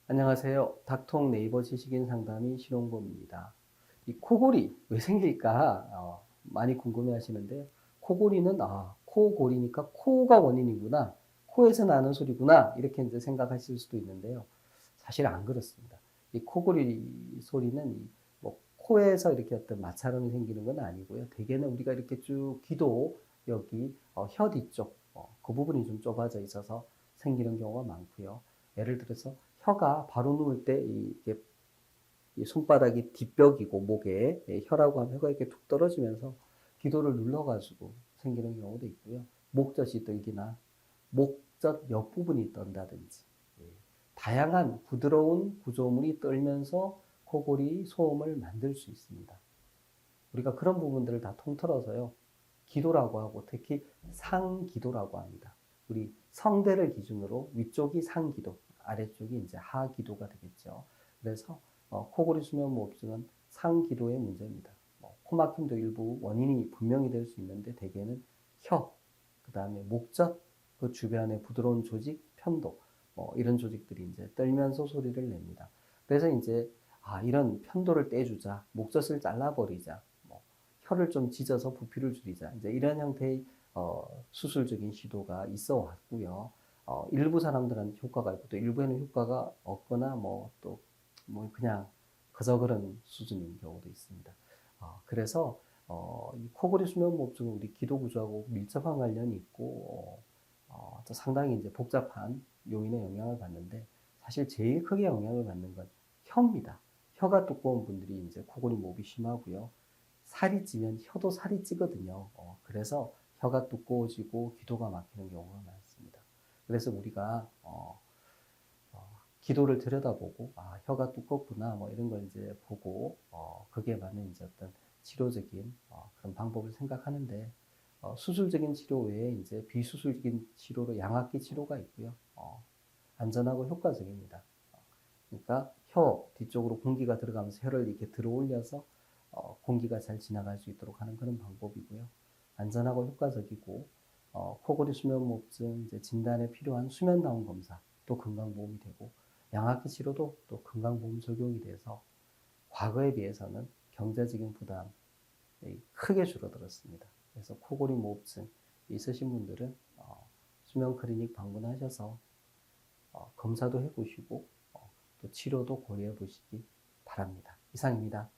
안녕하세요. 닥통 네이버 지식인 상담의 신홍범입니다. 이 코골이 왜 생길까? 많이 궁금해 하시는데, 코골이는, 코골이니까 코가 원인이구나. 코에서 나는 소리구나. 이렇게 이제 생각하실 수도 있는데요. 사실 안 그렇습니다. 이 코골이 소리는 뭐 코에서 이렇게 어떤 마찰음이 생기는 건 아니고요. 대개는 우리가 이렇게 쭉 귀도 여기 혀 뒤쪽, 그 부분이 좀 좁아져 있어서 생기는 경우가 많고요. 예를 들어서 혀가 바로 누울 때 이게 손바닥이 뒷벽이고 목에 혀라고 하면 혀가 이렇게 툭 떨어지면서 기도를 눌러가지고 생기는 경우도 있고요. 목젖이 떨기나 목젖 옆부분이 떤다든지 다양한 부드러운 구조물이 떨면서 코골이 소음을 만들 수 있습니다. 우리가 그런 부분들을 다 통틀어서요. 기도라고 하고 특히 상기도라고 합니다. 우리 성대를 기준으로 위쪽이 상기도, 아래쪽이 이제 하기도가 되겠죠. 그래서 코골이 수면무호흡증은 상기도의 문제입니다. 코막힘도 일부 원인이 분명히 될 수 있는데 대개는 혀, 그 다음에 목젖, 그 주변의 부드러운 조직, 편도, 이런 조직들이 이제 떨면서 소리를 냅니다. 그래서 이제 이런 편도를 떼주자, 목젖을 잘라버리자, 혀를 좀 찢어서 부피를 줄이자. 이제 이런 형태의 수술적인 시도가 있어 왔고요. 일부 사람들은 효과가 있고 또 일부에는 효과가 없거나 뭐 그냥 그저 그런 수준인 경우도 있습니다. 그래서 이 코골이 수면무호흡증은 우리 기도 구조하고 밀접한 관련이 있고 또 상당히 이제 복잡한 요인의 영향을 받는데 사실 제일 크게 영향을 받는 건 혀입니다. 혀가 두꺼운 분들이 이제 코골이 모흡이 심하고요. 살이 찌면 혀도 살이 찌거든요. 그래서 혀가 두꺼워지고 기도가 막히는 경우가 많습니다. 그래서 우리가 기도를 들여다보고 혀가 두껍구나 뭐 이런 걸 이제 보고 그게 맞는 이제 어떤 치료적인 그런 방법을 생각하는데 수술적인 치료 외에 이제 비수술적인 치료로 양압기 치료가 있고요. 안전하고 효과적입니다. 그러니까 혀 뒤쪽으로 공기가 들어가면서 혀를 이렇게 들어 올려서 공기가 잘 지나갈 수 있도록 하는 그런 방법이고요. 안전하고 효과적이고 코골이 수면무호흡증 이제 진단에 필요한 수면다운 검사 또 건강보험이 되고 양압기 치료도 또 건강보험 적용이 돼서 과거에 비해서는 경제적인 부담이 크게 줄어들었습니다. 그래서 코골이 무호흡증 있으신 분들은 수면 클리닉 방문하셔서 검사도 해보시고 또 치료도 고려해 보시기 바랍니다. 이상입니다.